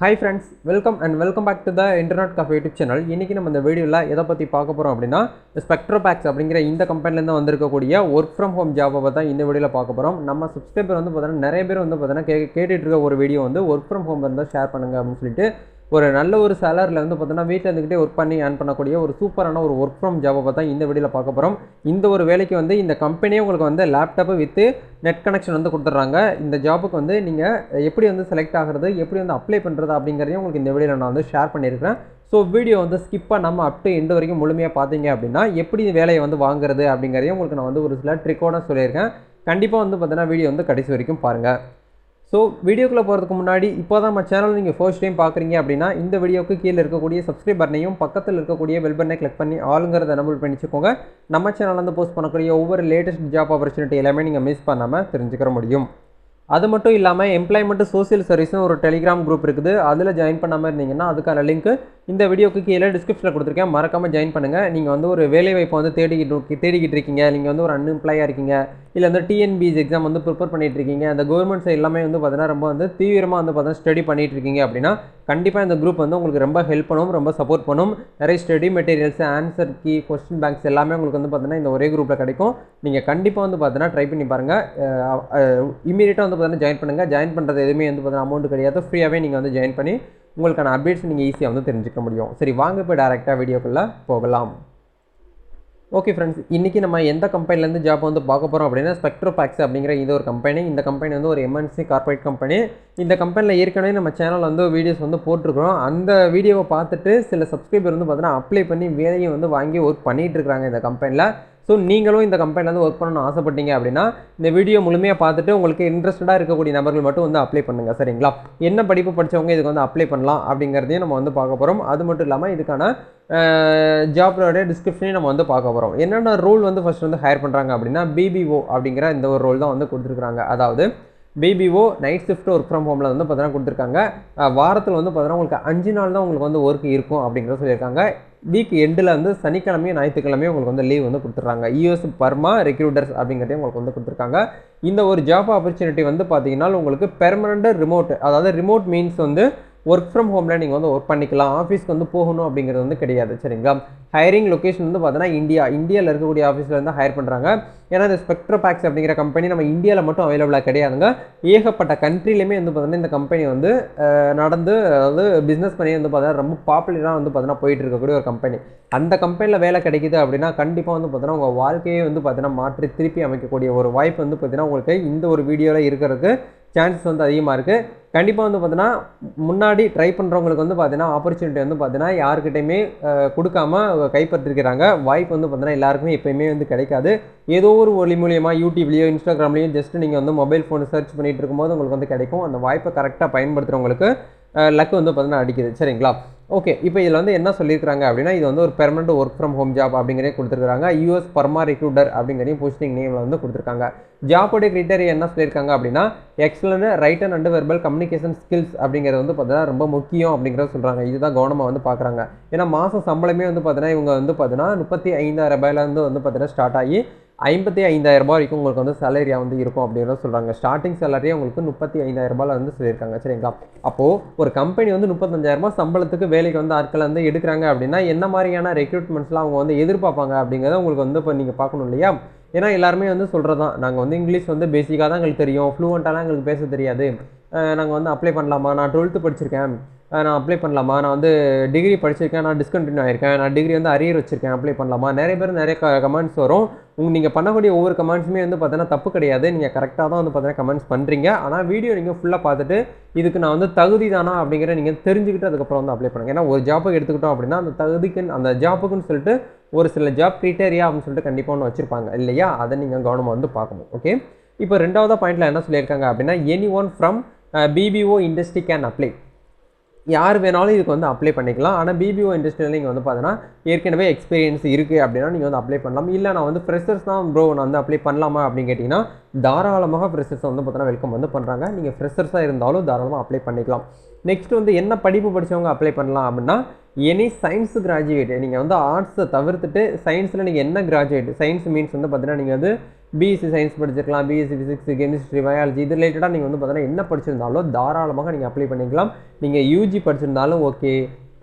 Hi friends, welcome back to the Internet Cafe YouTube channel. இன்னைக்கு நம்ம இந்த வீடியோல எதை பத்தி பார்க்க போறோம் அப்படினா Spectropax அப்படிங்கற இந்த கம்பெனில இருந்து வந்திருக்கக்கூடிய work from home job பத்தி இந்த வீடியோல பார்க்க போறோம். நம்ம சப்ஸ்கிரைபர் வந்து பார்த்தா நிறைய பேர் வந்து பார்த்தா கேட்டிட்டு இருக்க ஒரு வீடியோ வந்து work from home இருந்தா ஷேர் பண்ணுங்க அப்படினு சொல்லிட்டு ஒரு நல்ல ஒரு சாலரில வந்து பார்த்தா வீட்ல இருந்துட்டே வர்க் பண்ணி earn பண்ணக்கூடிய ஒரு சூப்பரான ஒரு work from job பத்தி இந்த வீடியோல பார்க்க போறோம். இந்த ஒரு வேலைக்கு வந்து இந்த கம்பெனியே உங்களுக்கு வந்து லேப்டாப் வித் நெட் கனெக்ஷன் வந்து கொடுத்துறாங்க. இந்த ஜாபுக்கு வந்து நீங்க எப்படி வந்து செலக்ட் ஆகிறது, எப்படி வந்து அப்ளை பண்றது அப்படிங்கறதையும் உங்களுக்கு இந்த வீடியோல நான் வந்து ஷேர் பண்ணியிருக்கேன். சோ வீடியோ வந்து ஸ்கிப் பண்ணாம அப் டு எண்ட் வரைக்கும் முழுமையா பாத்தீங்க அப்படினா எப்படி வேலையை வந்து வாங்குறது அப்படிங்கறதையும் உங்களுக்கு நான் வந்து ஒரு சில ட்ரிக்கோட சொல்லியிருக்கேன். கண்டிப்பா வந்து பார்த்தீங்கன்னா வீடியோ வந்து கடைசி வரைக்கும் பாருங்க. ஸோ வீடியோக்குள்ளே போகிறதுக்கு முன்னாடி இப்போ தான் நம்ம சேனல் நீங்கள் ஃபர்ஸ்ட் டைம் பார்க்குறீங்க அப்படின்னா இந்த வீடியோக்கு கீழே இருக்கக்கூடிய சப்ஸ்கிரைப் பட்டனையும் பக்கத்தில் இருக்கக்கூடிய பெல் பட்டனை கிளிக் பண்ணி ஆளுங்கிறத எனபிள் பண்ணிச்சுக்கோங்க. நம்ம சேனலில் வந்து போஸ்ட் பண்ணக்கூடிய ஒவ்வொரு லேட்டஸ்ட் ஜாப் ஆப்பர்ச்சுனிட்டி எல்லாமே நீங்கள் மிஸ் பண்ணாமல் தெரிஞ்சுக்கிற முடியும். அது மட்டும் இல்லாமல் எம்ப்ளாய்மெண்ட் சோசியல் சர்வீஸ்னு ஒரு டெலிகிராம் குரூப் இருக்குது. அதில் ஜாயின் பண்ணாமல் இருந்தீங்கன்னா அதுக்கான லிங்க் இந்த வீடியோக்கு கீழே டிஸ்கிரிப்ஷனில் கொடுத்துருக்கேன். மறக்காமல் ஜாயின் பண்ணுங்கள். நீங்கள் வந்து ஒரு வேலை வாய்ப்பை வந்து தேடிக்கிட்டு இருக்கீங்க, நீங்கள் வந்து ஒரு அன்எம்ப்ளாயாக இருக்கீங்க, இல்லை வந்து டிஎன்பிஎஸ்சி எக்ஸாம் வந்து ப்ரிப்பேர் பண்ணிட்டு இருக்கீங்க, அந்த கவர்மெண்ட் சைட் எல்லாமே வந்து பார்த்தீங்கன்னா ரொம்ப வந்து தீவிரமாக வந்து பார்த்தீங்கன்னா ஸ்டடி பண்ணிட்டு இருக்கீங்க அப்படின்னா கண்டிப்பாக இந்த குரூப் வந்து உங்களுக்கு ரொம்ப ஹெல்ப் பண்ணும், ரொம்ப சப்போர்ட் பண்ணும். நிறைய study materials, answer key, question banks எல்லாமே உங்களுக்கு வந்து பார்த்தீங்கன்னா இந்த ஒரே குரூப்பில் கிடைக்கும். நீங்கள் கண்டிப்பாக வந்து பார்த்தீங்கன்னா ட்ரை பண்ணி பாருங்கள். இமீடியட்டாக வந்து பார்த்தீங்கன்னா ஜாயின் பண்ணுங்கள். ஜாயின் பண்ணுறது எதுவுமே வந்து பார்த்தீங்கன்னா அமௌண்ட் கிடையாது, ஃப்ரீயாகவே நீங்கள் வந்து ஜாயின் பண்ணி உங்களுக்கான அப்டேட்ஸ் நீங்கள் ஈஸியாக வந்து தெரிஞ்சுக்க முடியும். சரி, வாங்க இப்போ டேரெக்டாக வீடியோக்குள்ளே போகலாம். ஓகே ஃப்ரெண்ட்ஸ், இன்றைக்கி நம்ம எந்த கம்பெனிலேருந்து ஜாப் வந்து பார்க்க போகிறோம் அப்படின்னா ஸ்பெக்ட்ரோபாக்ஸ் அப்படிங்கிற இது ஒரு கம்பெனி. இந்த கம்பெனி வந்து ஒரு எம்என்சி கார்பரேட் கம்பெனி. இந்த கம்பெனியில் ஏற்கனவே நம்ம சேனல் வந்து வீடியோஸ் வந்து போட்டிருக்கிறோம். அந்த வீடியோவை பார்த்துட்டு சில சப்ஸ்கிரைபர் வந்து பார்த்தீங்கன்னா அப்ளை பண்ணி வேலையை வந்து வாங்கி ஒர்க் பண்ணிகிட்டு இருக்காங்க இந்த கம்பெனியில். ஸோ நீங்களும் இந்த கம்பெனியில் வந்து ஒர்க் பண்ணணும்னு ஆசைப்பட்டீங்க அப்படின்னா இந்த வீடியோ முழுமையாக பார்த்துட்டு உங்களுக்கு இன்ட்ரெஸ்டடாக இருக்கக்கூடிய நபர்கள் மட்டும் வந்து அப்ளை பண்ணுங்கள். சரிங்களா? என்ன படிப்பு படித்தவங்க இதுக்கு வந்து அப்ளை பண்ணலாம் அப்படிங்கிறதையும் நம்ம வந்து பார்க்க போகிறோம். அது மட்டும் இல்லாமல் இதுக்கான ஜாப்லோடைய டிஸ்கிரிப்ஷனையும் நம்ம வந்து பார்க்க போகிறோம். என்னென்ன ரோல் வந்து ஃபஸ்ட் வந்து ஹையர் பண்ணுறாங்க அப்படின்னா பிபிஓ அப்படிங்கிற இந்த ஒரு ரோல் தான் வந்து கொடுத்துருக்குறாங்க. அதாவது BPO night shift work from ஹோமில் வந்து பார்த்தீங்கன்னா கொடுத்துருக்காங்க. வாரத்தில் வந்து பார்த்தீங்கன்னா உங்களுக்கு 5 நாள் தான் உங்களுக்கு வந்து ஒர்க் இருக்கும் அப்படிங்கிறத சொல்லியிருக்காங்க. வீக் எண்டில் வந்து சனிக்கிழமையும் ஞாயிற்றுக்கிழமையும் உங்களுக்கு வந்து லீவ் வந்து கொடுத்துட்றாங்க. யூஎஸ் பர்மா ரெக்ரூட்டர்ஸ் அப்படிங்கிறதையும் உங்களுக்கு வந்து கொடுத்துருக்காங்க. இந்த ஒரு ஜாப் ஆப்பர்ச்சுனிட்டி வந்து பார்த்தீங்கன்னா உங்களுக்கு பெர்மனண்ட் ரிமோட், அதாவது ரிமோட் மீன்ஸ் வந்து ஒர்க் ஃப்ரம் ஹோமில் நீங்கள் வந்து ஒர்க் பண்ணிக்கலாம், ஆஃபீஸ்க்கு வந்து போகணும் அப்படிங்கிறது வந்து கிடையாது. சரிங்களா? ஹையரிங் லொக்கேஷன் வந்து பார்த்தீங்கன்னா இந்தியாவில் இருக்கக்கூடிய ஆஃபீஸில் வந்து ஹையர் பண்ணுறாங்க. ஏன்னா இந்த ஸ்பெக்ட்ரோபாக்ஸ் அப்படிங்கிற கம்பெனி நம்ம இந்தியாவில் மட்டும் அவைலபிளாக கிடையாதுங்க. ஏகப்பட்ட கண்ட்ரிலையுமே வந்து பார்த்தீங்கன்னா இந்த கம்பெனி வந்து நடந்து, அதாவது பிஸ்னஸ் பண்ணி வந்து பார்த்தீங்கன்னா ரொம்ப பாப்புலராக வந்து பார்த்தீங்கன்னா போயிட்டு இருக்கக்கூடிய ஒரு கம்பெனி. அந்த கம்பெனியில் வேலை கிடைக்குது அப்படின்னா கண்டிப்பாக வந்து பார்த்தீங்கன்னா உங்கள் வாழ்க்கையை வந்து பார்த்தீங்கன்னா மாற்றி திருப்பி அமைக்கக்கூடிய ஒரு வாய்ப்பு வந்து பார்த்தீங்கன்னா உங்களுக்கு இந்த ஒரு வீடியோவில் இருக்கிறதுக்கு சான்சஸ் வந்து அதிகமாக இருக்குது. கண்டிப்பாக வந்து பார்த்தீங்கன்னா முன்னாடி ட்ரை பண்ணுறவங்களுக்கு வந்து பார்த்தீங்கன்னா ஆப்பர்ச்சுனிட்டி வந்து பார்த்தீங்கன்னா யாருக்கிட்டையுமே கொடுக்காம கைப்பற்றிருக்கிறாங்க. வாய்ப்பு வந்து பார்த்தீங்கன்னா எல்லாருக்குமே எப்போயுமே வந்து கிடைக்காது. ஏதோ ஒரு ஒளி மூலியமாக யூடியூப்லேயோ இன்ஸ்டாகிராம்லேயும் ஜஸ்ட் நீங்கள் வந்து மொபைல் ஃபோன் சர்ச் பண்ணிகிட்டு இருக்கும்போது உங்களுக்கு வந்து கிடைக்கும். அந்த வாய்ப்பை கரெக்டாக பயன்படுத்துகிறவங்களுக்கு லக்கு வந்து பார்த்தீங்கன்னா அடிக்குது. சரிங்களா? ஓகே, இப்போ இதில் வந்து என்ன சொல்லியிருக்காங்க அப்படின்னா இது வந்து ஒரு permanent work from home job அப்படிங்கிறதே கொடுத்துருக்காங்க. யூஎஸ் பர்மா ரெக்ரூட்டர் அப்படிங்கிறதையும் போஸ்டிங் நேமில் வந்து கொடுத்துருக்காங்க. ஜாபோடைய கிரைட்டீரியா என்ன சொல்லியிருக்காங்க அப்படின்னா excellent written and verbal communication skills அப்படிங்கிறது வந்து பார்த்தீங்கன்னா ரொம்ப முக்கியம் அப்படிங்கிறத சொல்கிறாங்க. இதுதான் கவனமாக வந்து பார்க்குறாங்க. ஏன்னா மாதம் சம்பளமே வந்து பார்த்தீங்கன்னா இவங்க வந்து பார்த்தீங்கன்னா 35,000 ரூபாயிலேருந்து வந்து பார்த்தீங்கன்னா ஸ்டார்ட் ஆகி 55,000 ரூபாய் வரைக்கும் உங்களுக்கு வந்து சேலரியாக வந்து இருக்கும் அப்படிங்கிறத சொல்கிறாங்க. ஸ்டார்டிங் சேலரியே உங்களுக்கு 35,000 ரூபாயில் வந்து சொல்லியிருக்காங்க. சரிங்களா? அப்போது ஒரு கம்பெனி வந்து 35,000 ரூபாய் சம்பளத்துக்கு வேலைக்கு வந்து ஆட்களை வந்து எடுக்கிறாங்க அப்படின்னா என்ன மாதிரியான ரெக்ரூட்மெண்ட்ஸ்லாம் அவங்க வந்து எதிர்பார்ப்பாங்க அப்படிங்கிறத உங்களுக்கு வந்து இப்போ நீங்கள் பார்க்கணும் இல்லையா? ஏன்னா எல்லாருமே வந்து சொல்கிறது தான், நாங்கள் வந்து இங்கிலீஷ் வந்து பேசிக்காக தான் எங்களுக்கு தெரியும், ஃப்ளூவெண்ட்டாலாம் எங்களுக்கு பேச தெரியாது, நாங்கள் வந்து அப்ளை பண்ணலாமா, நான் 12th படிச்சிருக்கேன், நான் அப்ளை பண்ணலாமா, நான் வந்து டிகிரி படிச்சிருக்கேன், நான் டிஸ்கண்டினியூ ஆயிருக்கேன், நான் டிகிரி வந்து அரியர் வச்சிருக்கேன், அப்ளை பண்ணலாமா, நிறைய பேர் நிறைய கமெண்ட்ஸ் வரும். நீங்கள் பண்ணக்கூடிய ஒவ்வொரு கமெண்ட்ஸுமே வந்து பார்த்தீங்கன்னா தப்பு கிடையாது, நீங்கள் கரெக்டாக தான் வந்து பார்த்தீங்கன்னா கமெண்ட்ஸ் பண்ணுறீங்க. ஆனால் வீடியோ நீங்கள் ஃபுல்லாக பார்த்துட்டு இதுக்கு நான் வந்து தகுதி தானா அப்படிங்கிற நீங்கள் தெரிஞ்சுக்கிட்டு அதுக்கப்புறம் வந்து அப்ளை பண்ணுங்கள். ஏன்னா ஒரு ஜாப்புக்கு எடுத்துக்கிட்டோம் அப்படின்னா அந்த தகுதிக்குன்னு அந்த ஜாப்புக்குன்னு சொல்லிட்டு ஒரு சில ஜாப் கிரைட்டீரியா அப்படின்னு சொல்லிட்டு கண்டிப்பாக ஒன்று வச்சுருப்பாங்க இல்லையா? அதை நீங்கள் கவனமாக வந்து பார்க்கணும். ஓகே, இப்போ ரெண்டாவது பாயிண்டில் என்ன சொல்லியிருக்காங்க அப்படின்னா any one from BPO industry can apply. யார் வேணாலும் இதுக்கு வந்து அப்ளை பண்ணிக்கலாம். ஆனால் பிபிஓ இண்டஸ்ட்ரியில் நீங்கள் வந்து பார்த்தீங்கன்னா ஏற்கனவே எக்ஸ்பீரியன்ஸ் இருக்குது அப்படின்னா நீங்கள் வந்து அப்ளை பண்ணலாம். இல்லை நான் வந்து ஃப்ரெஷர்ஸ் தான் ப்ரோ, நான் வந்து அப்ளை பண்ணலாமா அப்படின்னு கேட்டிங்கன்னா தாராளமாக ஃப்ரெஷர்ஸை வந்து பார்த்தீங்கன்னா வெல்கம் வந்து பண்ணுறாங்க. நீங்கள் ஃப்ரெஷர்ஸாக இருந்தாலும் தாராளமாக அப்ளை பண்ணிக்கலாம். நெக்ஸ்ட் வந்து என்ன படிப்பு படித்தவங்க அப்ளை பண்ணலாம் அப்படின்னா எனி சயின்ஸ் கிராஜுவேட், நீங்கள் வந்து ஆர்ட்ஸை தவிர்த்துட்டு சயின்ஸில் நீங்கள் என்ன கிராஜுவேட், சயின்ஸ் மீன்ஸ் வந்து பார்த்தீங்கன்னா நீங்கள் வந்து பிஎஸ்சி சயின்ஸ் படிச்சிருக்கலாம், பிஎஸ்சி ஃபிசிக்ஸ், கெமிஸ்ட்ரி, பயாலஜி இது ரிலேட்டடாக நீங்கள் வந்து பார்த்தீங்கன்னா என்ன படிச்சிருந்தாலும் தாராளமாக நீங்கள் அப்ளை பண்ணிக்கலாம். நீங்கள் யூஜி படிச்சிருந்தாலும் ஓகே,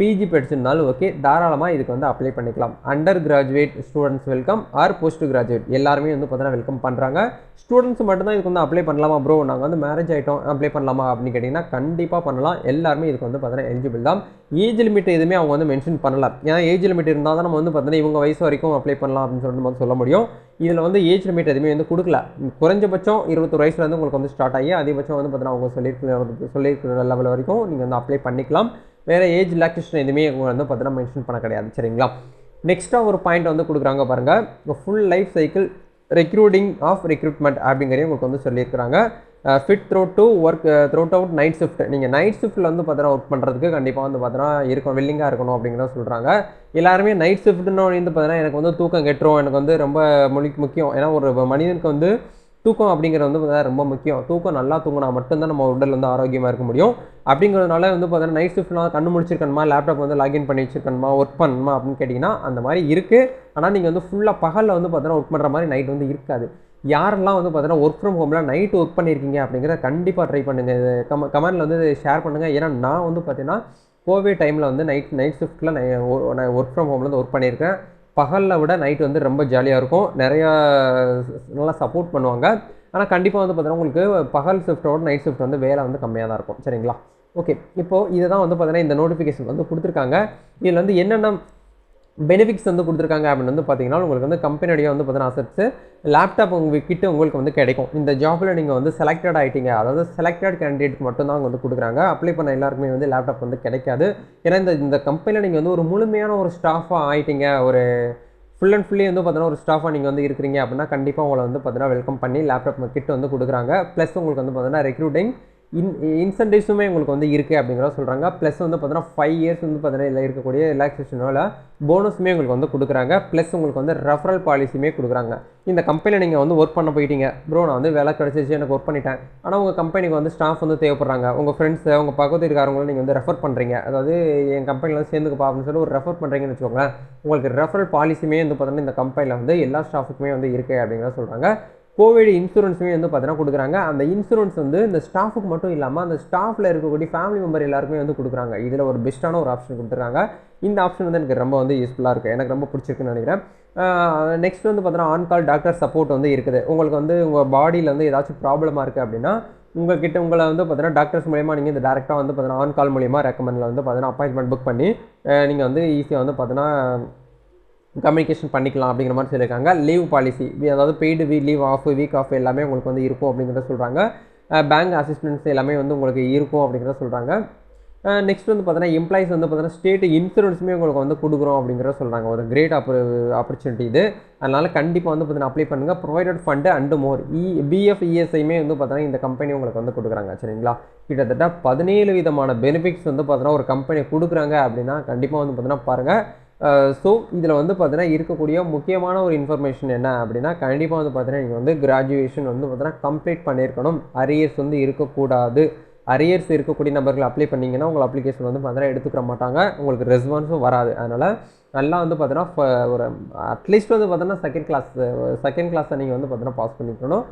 பிஜி படிச்சிருந்தாலும் ஓகே, தாராளமாக இதுக்கு வந்து அப்ளை பண்ணிக்கலாம். Under graduate students welcome R post graduate எல்லாருமே வந்து பார்த்தீங்கன்னா வெல்கம் பண்ணுறாங்க. ஸ்டூடெண்ட்ஸ் மட்டும்தான் இதுக்கு வந்து அப்ளை பண்ணலாமா ப்ரோ, நாங்கள் வந்து மேரேஜ் ஆகிட்டோம் அப்ளை பண்ணலாமா அப்படின்னு கேட்டிங்கன்னா கண்டிப்பாக பண்ணலாம். எல்லாருமே இதுக்கு வந்து பார்த்தீங்கன்னா எலிஜிபிள் தான். ஏஜ் லிமிட் எதுவுமே அவங்க வந்து மென்ஷன் பண்ணலாம். ஏன்னா ஏஜ் லிமிட் இருந்தால் தான் நம்ம வந்து பார்த்தீங்கன்னா இவங்க வயசு வரைக்கும் அப்ளை பண்ணலாம் அப்படின்னு சொல்லிட்டு நம்ம சொல்ல முடியும். இதில் வந்து ஏஜ் லிமிட் எதுவுமே வந்து கொடுக்கல. குறைஞ்சபட்சம் 21 வயசுலேருந்து உங்களுக்கு வந்து ஸ்டார்ட் ஆகி அதிகபட்சம் வந்து பார்த்தீங்கன்னா அவங்க சொல்லியிருக்கிற லெவல் வரைக்கும் நீங்கள் வந்து அப்ளை பண்ணிக்கலாம். வேறு ஏஜ் ரிலாக்ஸேஷன் எதுவுமே அவங்க வந்து பார்த்தீங்கன்னா மென்ஷன் பண்ண கிடையாது. சரிங்களா? நெக்ஸ்ட்டாக ஒரு பாயிண்ட் வந்து கொடுக்குறாங்க பாருங்கள், ஃபுல் லைஃப் சைக்கிள் ரெக்ரூட்மெண்ட் அப்படிங்கிறதையும் உங்களுக்கு வந்து சொல்லியிருக்கிறாங்க. Fit through out night shift, நீங்கள் நைட் ஷிஃப்ட்டில் வந்து பார்த்தீங்கன்னா ஒர்க் பண்ணுறதுக்கு கண்டிப்பாக வந்து பார்த்தீங்கன்னா இருக்கும், வில்லிங்காக இருக்கணும் அப்படிங்கிறத சொல்கிறாங்க. எல்லாருமே நைட் ஷிஃப்ட்னு வந்து பார்த்தீங்கன்னா எனக்கு வந்து தூக்கம் கெட்டுரும், எனக்கு வந்து ரொம்ப முக்கியம். ஏன்னா ஒரு மனிதனுக்கு வந்து தூக்கம் அப்படிங்கிறது வந்து பார்த்தீங்கன்னா ரொம்ப முக்கியம். தூக்கம் நல்லா தூங்கினா மட்டும்தான் நம்ம உடல் வந்து ஆரோக்கியமாக இருக்க முடியும். அப்படிங்கிறதுனால வந்து பார்த்தீங்கன்னா நைட் ஷிஃப்ட்லாம் கண்ணு முடிச்சிருக்கணுமா, லேப்டாப் வந்து லாகின் பண்ணி வச்சிருக்கணுமா, ஒர்க் பண்ணணுமா அப்படின்னு கேட்டிங்கன்னா அந்த மாதிரி இருக்குது. ஆனால் நீங்கள் வந்து ஃபுல்லாக பகலில் வந்து பார்த்தீங்கன்னா ஒர்க் பண்ணுற மாதிரி நைட் வந்து இருக்காது. யாரெல்லாம் வந்து பார்த்தீங்கன்னா ஒர்க் ஃப்ரம் ஹோமில் நைட் ஒர்க் பண்ணியிருக்கீங்க அப்படிங்கிறத கண்டிப்பாக ட்ரை பண்ணுங்கள். கமெண்டில் வந்து ஷேர் பண்ணுங்கள். ஏன்னா நான் வந்து பார்த்தீங்கன்னா கோவிட் டைமில் வந்து நைட் ஷிஃப்ட்டில் நான் ஒர்க் ஃப்ரம் ஹோமில் வந்து ஒர்க் பண்ணியிருக்கேன். பகலில் விட நைட் வந்து ரொம்ப ஜாலியாக இருக்கும், நிறையா நல்லா சப்போர்ட் பண்ணுவாங்க. ஆனால் கண்டிப்பாக வந்து பார்த்தீங்கன்னா உங்களுக்கு பகல் ஷிஃப்ட்டோட நைட் ஷிஃப்ட் வந்து வேலை வந்து கம்மியாக தான் இருக்கும். சரிங்களா? ஓகே, இப்போது இதை தான் வந்து பார்த்தீங்கன்னா இந்த நோட்டிஃபிகேஷன் வந்து கொடுத்துருக்காங்க. இதில் வந்து என்னென்ன பெனிஃபிட்ஸ் வந்து கொடுத்துருக்காங்க அப்படின்னு வந்து பார்த்தீங்கன்னா உங்களுக்கு வந்து கம்பெனியோடைய வந்து பார்த்தீங்கன்னா அசட்ஸு லேப்டாப் உங்களுக்கு உங்களுக்கு வந்து கிடைக்கும். இந்த ஜாப்பில் நீங்கள் வந்து செலக்டட் ஆகிட்டீங்க, அதாவது செலக்டட் கேண்டிடேட்க்கு மட்டும்தான் அவங்க வந்து கொடுக்குறாங்க. அப்ளை பண்ண எல்லாருக்குமே வந்து லேப்டாப் வந்து கிடைக்காது. ஏன்னா இந்த கம்பெனியில் நீங்கள் வந்து ஒரு முழுமையான ஒரு ஸ்டாஃபாக ஆகிட்டீங்க, ஒரு ஃபுல் அண்ட் ஃபுல்லி வந்து பார்த்தீங்கன்னா ஒரு ஸ்டாஃபாக நீங்கள் வந்து இருக்கிறீங்க அப்படின்னா கண்டிப்பாக உங்களை வந்து பார்த்தீங்கன்னா வெல்கம் பண்ணி லேப்டாப் கிட்ட வந்து கொடுக்குறாங்க. ப்ளஸ் உங்களுக்கு வந்து பார்த்தீங்கன்னா ரெக்ரூட்டிங் இன்சென்டிவ்ஸுமே உங்களுக்கு வந்து இருக்குது அப்படிங்கிறத சொல்கிறாங்க. ப்ளஸ் வந்து பார்த்தீங்கன்னா 5 இயர்ஸ் வந்து பார்த்தீங்கன்னா இதில் இருக்கக்கூடிய ரிலாக்ஸேஷனோட போனஸுமே உங்களுக்கு வந்து கொடுக்குறாங்க. ப்ளஸ் உங்களுக்கு வந்து ரெஃபரல் பாலிசியுமே கொடுக்குறாங்க. இந்த கம்பெனியில் நீங்கள் வந்து ஒர்க் பண்ண போயிட்டீங்க, ப்ரோ நான் வந்து வேலை கிடச்சிச்சு, எனக்கு ஒர்க் பண்ணிட்டேன், ஆனால் உங்கள் கம்பெனிக்கு வந்து ஸ்டாஃப் வந்து தேவைப்படுறாங்க, உங்கள் ஃப்ரெண்ட்ஸு உங்கள் பக்கத்து இருக்காரங்களும் நீங்கள் வந்து ரெஃபர் பண்ணுறீங்க, அதாவது என் கம்பெனியில் வந்து சேர்ந்துக்கப்பா அப்படின்னு சொல்லி ஒரு ரெஃபர் பண்ணுறீங்கன்னு வச்சுக்கோங்களேன். உங்களுக்கு ரெஃபரல் பாலிசியுமே வந்து பார்த்தீங்கன்னா இந்த கம்பெனியில் வந்து எல்லா ஸ்டாஃபுக்குமே வந்து இருக்குது அப்படிங்கிறத சொல்கிறாங்க. கோவிட் இன்சூரன்ஸுமே வந்து பார்த்தீங்கன்னா கொடுக்குறாங்க. அந்த இன்சூரன்ஸ் வந்து இந்த ஸ்டாஃபுக்கு மட்டும் இல்லாமல் அந்த ஸ்டாஃபில் இருக்கக்கூடிய ஃபேமிலி மெம்பர் எல்லாருக்குமே வந்து கொடுக்குறாங்க. இதில் ஒரு பெஸ்ட்டான ஒரு ஆப்ஷன் கொடுத்துருக்காங்க. இந்த ஆப்ஷன் வந்து எனக்கு ரொம்ப வந்து யூஸ்ஃபுல்லாக இருக்குது, எனக்கு ரொம்ப பிடிச்சிருக்குன்னு நினைக்கிறேன். நெக்ஸ்ட் வந்து பார்த்தீங்கன்னா ஆன் கால் டாக்டர் சப்போர்ட் வந்து இருக்குது. உங்களுக்கு வந்து உங்கள் பாடியில் வந்து ஏதாச்சும் ப்ராப்ளமாக இருக்குது அப்படின்னா உங்களை வந்து பார்த்தீங்கன்னா டாக்டர்ஸ் மூலிமா நீங்கள் இந்த டேரெக்டாக வந்து பார்த்தீங்கன்னா ஆன் கால் மூலிமா ரெக்கமெண்டில் வந்து பார்த்தீங்கன்னா அப்பாயின்மெண்ட் புக் பண்ணி நீங்கள் வந்து ஈஸியாக வந்து பார்த்தீங்கன்னா கம்யூனிகேஷன் பண்ணிக்கலாம் அப்படிங்கிற மாதிரி சொல்லியிருக்காங்க. லீவ் பாலிசி, அதாவது paid leave off, week off எல்லாமே உங்களுக்கு வந்து இருக்கும் அப்படிங்கிறத சொல்கிறாங்க. பேங்க் அசிஸ்டன்ஸ் எல்லாமே வந்து உங்களுக்கு இருக்கும் அப்படிங்கிறத சொல்கிறாங்க. நெக்ஸ்ட் வந்து பார்த்தீங்கன்னா எம்ப்ளாயிஸ் வந்து பார்த்தீங்கன்னா ஸ்டேட் இன்சூரன்ஸுமே உங்களுக்கு வந்து கொடுக்குறோம் அப்படிங்கிறத சொல்கிறாங்க. ஒரு கிரேட் ஆப்பர்ச்சுனிட்டி இது. அதனால் கண்டிப்பாக வந்து பார்த்தீங்கன்னா அப்ளை பண்ணுங்கள். Provident fund and more PF இஎஸ்ஐயுமே வந்து பார்த்தீங்கன்னா இந்த கம்பெனி உங்களுக்கு வந்து கொடுக்குறாங்க. சரிங்களா? கிட்டத்தட்ட 17 விதமான பெனிஃபிட்ஸ் வந்து பார்த்தீங்கன்னா ஒரு கம்பெனி கொடுக்குறாங்க அப்படின்னா கண்டிப்பாக வந்து பார்த்தீங்கன்னா பாருங்கள். ஸோ இதில் வந்து பார்த்தீங்கன்னா இருக்கக்கூடிய முக்கியமான ஒரு இன்ஃபர்மேஷன் என்ன அப்படின்னா கண்டிப்பாக வந்து பார்த்தீங்கன்னா நீங்கள் வந்து கிராஜுவேஷன் வந்து பார்த்தீங்கன்னா கம்ப்ளீட் பண்ணியிருக்கணும். அரியர்ஸ் வந்து இருக்கக்கூடாது. அரியர்ஸ் இருக்கக்கூடிய நபர்கள் அப்ளை பண்ணிங்கன்னா உங்கள் அப்ளிகேஷன் வந்து பார்த்தீங்கன்னா எடுத்துக்கிற மாட்டாங்க, உங்களுக்கு ரெஸ்பான்ஸும் வராது. அதனால் நல்லா வந்து பார்த்தீங்கன்னா ஒரு அட்லீஸ்ட் வந்து பார்த்தீங்கன்னா செகண்ட் கிளாஸை நீங்கள் வந்து பார்த்தீங்கன்னா பாஸ் பண்ணிக்கணும்.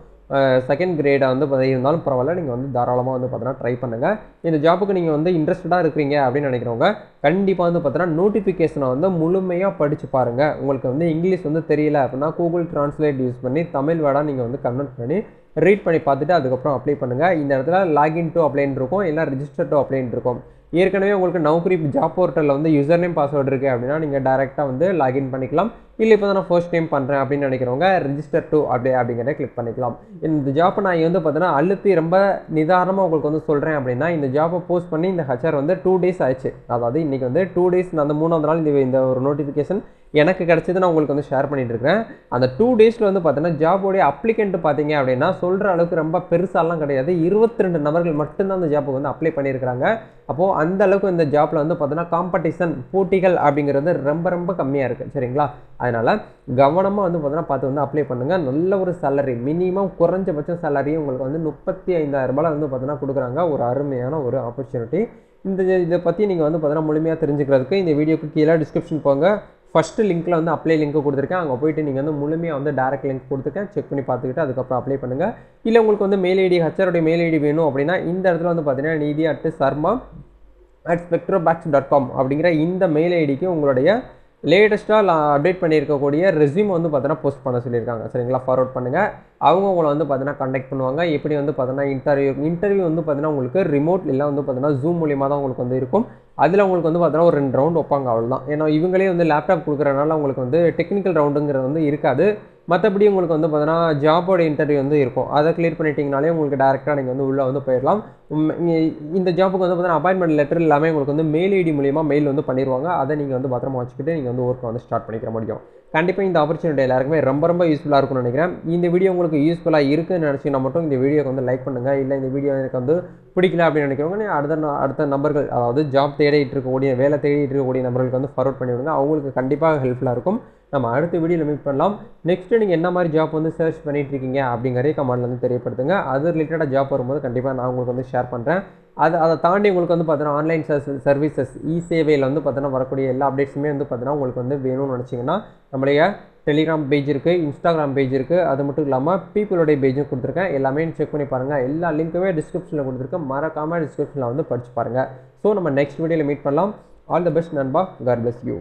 செகண்ட் கிரேடை வந்து இருந்தாலும் பரவாயில்ல, நீங்கள் வந்து தாராளமாக வந்து பார்த்தீங்கன்னா ட்ரை பண்ணுங்கள். இந்த ஜாப்புக்கு நீங்கள் வந்து இன்ட்ரெஸ்டடாக இருக்கிறீங்க அப்படின்னு நினைக்கிறவங்க கண்டிப்பாக வந்து பார்த்தீங்கன்னா நோட்டிஃபிகேஷனை வந்து முழுமையாக படித்து பாருங்கள். உங்களுக்கு வந்து இங்கிலீஷ் வந்து தெரியல அப்படின்னா கூகுள் ட்ரான்ஸ்லேட் யூஸ் பண்ணி தமிழ் வேர்டாக நீங்கள் வந்து கன்வெர்ட் பண்ணி ரீட் பண்ணி பார்த்துட்டு அதுக்கப்புறம் அப்ளை பண்ணுங்கள். இந்த இடத்துல லாகின் டு அப்ளைன்னு இருக்கும், இல்லை ரிஜிஸ்டர் டு அப்ளைன்னு இருக்கும். ஏற்கனவே உங்களுக்கு நௌக்கரி ஜாப் போர்ட்டலில் வந்து யூசர் நேம் பாஸ்வேர்டு இருக்குது அப்படின்னா நீங்கள் டேரெக்டாக வந்து லாகின் பண்ணிக்கலாம். இல்லை இப்போ தான் நான் ஃபர்ஸ்ட் டைம் பண்ணுறேன் அப்படின்னு நினைக்கிறவங்க ரிஜிஸ்டர் டு அப்படிங்கிறத கிளிக் பண்ணிக்கலாம். இந்த ஜாப்பை நான் வந்து பார்த்தீங்கன்னா அழுத்தி ரொம்ப நிதானமாக உங்களுக்கு வந்து சொல்கிறேன் அப்படின்னா இந்த ஜாப்பை போஸ்ட் பண்ணி இந்த ஹச்ஆர் வந்து 2 days ஆயிடுச்சு. அதாவது இன்றைக்கி வந்து 2 days, நான் அந்த 3ஆவது நாள் இந்த ஒரு நோட்டிஃபிகேஷன் எனக்கு கிடச்சது நான் உங்களுக்கு வந்து ஷேர் பண்ணிட்டு இருக்கேன். அந்த 2 daysல வந்து பார்த்தீங்கன்னா ஜாபோடைய அப்ளிகண்ட் பார்த்தீங்க அப்படின்னா சொல்கிற அளவுக்கு ரொம்ப பெருசாலாம் கிடையாது. 22 நபர்கள் மட்டும்தான் அந்த ஜாப்புக்கு வந்து அப்ளை பண்ணியிருக்கிறாங்க. அப்போது அந்த அளவுக்கு இந்த ஜாப்பில் வந்து பார்த்தீங்கன்னா காம்படிஷன், போட்டிகள் அப்படிங்கிறது ரொம்ப ரொம்ப கம்மியாக இருக்குது. சரிங்களா? அதனால் கவனமாக வந்து பார்த்தீங்கன்னா பார்த்து வந்து அப்ளை பண்ணுங்கள். நல்ல ஒரு சேலரி, மினிமம் குறைஞ்சபட்ச சேலரி உங்களுக்கு வந்து 35,000 ரூபாய் வந்து பார்த்தீங்கன்னா கொடுக்குறாங்க. ஒரு அருமையான ஒரு ஆப்பர்ச்சுனிட்டி. இதை பற்றி நீங்கள் வந்து பார்த்தீங்கன்னா முழுமையாக தெரிஞ்சுக்கிறதுக்கு இந்த வீடியோக்கு கீழே டிஸ்கிரிப்ஷன் போங்க. ஃபஸ்ட்டு லிங்க்கில் வந்து அப்ளை லிங்க் கொடுத்துருக்கேன். அங்கே போய்ட்டு நீங்கள் வந்து முழுமையாக வந்து டேரக்ட் லிங்க் கொடுத்துருக்கேன். செக் பண்ணி பார்த்துக்கிட்டு அதுக்கப்புறம் அப்ளை பண்ணுங்கள். இல்லை உங்களுக்கு வந்து மெயில் ஐடி ஹெச்ஆருடைய மெயில் ஐடி வேணும் அப்படின்னா இந்த இடத்துல வந்து பார்த்தீங்கன்னா neethi@sarma@spectrobax.com அப்படிங்கிற இந்த மெயில் ஐடிக்கு உங்களுடைய லேட்டஸ்ட்டாக அப்டேட் பண்ணியிருக்கக்கூடிய ரெஸ்யூம் வந்து பார்த்தீங்கன்னா போஸ்ட் பண்ண சொல்லியிருக்காங்க. சரிங்களா, ஃபார்வர்ட் பண்ணுங்கள். அவங்க உங்களை வந்து பார்த்தீங்கன்னா கான்டாக்ட் பண்ணுவாங்க. எப்படி வந்து பார்த்தீங்கன்னா இன்டர்வியூ வந்து பார்த்தீங்கன்னா உங்களுக்கு ரிமோட் இல்லை வந்து பார்த்தீங்கன்னா ஜூம் மூலியமாக தான் உங்களுக்கு வந்து இருக்கும். அதில் உங்களுக்கு வந்து பார்த்தீங்கன்னா ஒரு 2 ரவுண்ட் வைப்பாங்க, அவ்வளோதான். ஏன்னா இவங்களே வந்து லேப்டாப் கொடுக்குறதுனால உங்களுக்கு வந்து டெக்னிக்கல் ரவுண்டுங்கிறது வந்து இருக்காது. மற்றபடி உங்களுக்கு வந்து பார்த்தீங்கன்னா ஜாபோட இன்டர்வியூ வந்து இருக்கும். அதை கிளியர் பண்ணிட்டீங்கனாலே உங்களுக்கு டேரெக்டாக நீங்கள் வந்து உள்ளே வந்து போயிடலாம். இந்த ஜாப்புக்கு வந்து பார்த்தீங்கன்னா அப்பாயின்மெண்ட் லெட்டர் எல்லாமே உங்களுக்கு வந்து மெயில் ஐடி மூலியமாக மெயில் வந்து பண்ணிடுவாங்க. அதை நீங்கள் வந்து பத்திரமா வச்சுக்கிட்டு நீங்கள் வந்து ஒர்க்கை வந்து ஸ்டார்ட் பண்ணிக்கிற முடியும். கண்டிப்பாக இந்த ஆப்பர்ச்சுனிட்டி எல்லாருக்குமே ரொம்ப யூஸ்ஃபுல்லாக இருக்கும்னு நினைக்கிறேன். இந்த வீடியோ உங்களுக்கு யூஸ்ஃபுல்லாக இருக்குன்னு நினச்சிங்கன்னா மட்டும் இந்த வீடியோக்கு வந்து லைக் பண்ணுங்கள். இல்லை இந்த வீடியோ எனக்கு வந்து பிடிக்கல அப்படின்னு நினைக்கிறவங்க அடுத்த நம்பர்கள், அதாவது ஜாப் தேடிட்டு இருக்கக்கூடிய வேலை தேடிட்டு இருக்கக்கூடிய நபர்களுக்கு வந்து ஃபார்வர்ட் பண்ணி விடுங்க. அவங்களுக்கு கண்டிப்பாக ஹெல்ப்ஃபுல்லாக இருக்கும். நம்ம அடுத்த வீடியோவில் மீட் பண்ணலாம். நெக்ஸ்ட்டு நீங்கள் என்ன மாதிரி ஜாப் வந்து சர்ச் பண்ணிட்டு இருக்கீங்க அப்படிங்கிறதே கமெண்ட்ல வந்து தெரியப்படுத்துங்க. அது ரிலேட்டடாக ஜாப் வரும்போது கண்டிப்பாக நான் உங்களுக்கு வந்து ஷேர் பண்ணுறேன். அதை தாண்டி உங்களுக்கு வந்து பார்த்தீங்கன்னா ஆன்லைன் சர்வீசஸ் சேவையில் வந்து பார்த்தீங்கன்னா வரக்கூடிய எல்லா அப்டேட்ஸுமே வந்து பார்த்தீங்கன்னா உங்களுக்கு வந்து வேணும்னு நினச்சிங்கன்னா நம்மளுடைய டெலிகிராம் பேஜ் இருக்குது, இன்ஸ்டாகிராம் பேஜ் இருக்குது. அது மட்டும் இல்லாமல் பீப்புளுடைய பேஜும் கொடுத்துருக்கேன். எல்லாமே செக் பண்ணி பாருங்கள். எல்லா லிங்க்குமே டிஸ்கிரிப்ஷனில் கொடுத்துருக்கேன். மறக்காமல் டிஸ்கிரிப்ஷனில் வந்து படிச்சு பாருங்கள். ஸோ நம்ம நெக்ஸ்ட் வீடியோவில் மீட் பண்ணலாம். ஆல் த பெஸ்ட் நண்பா. God bless you.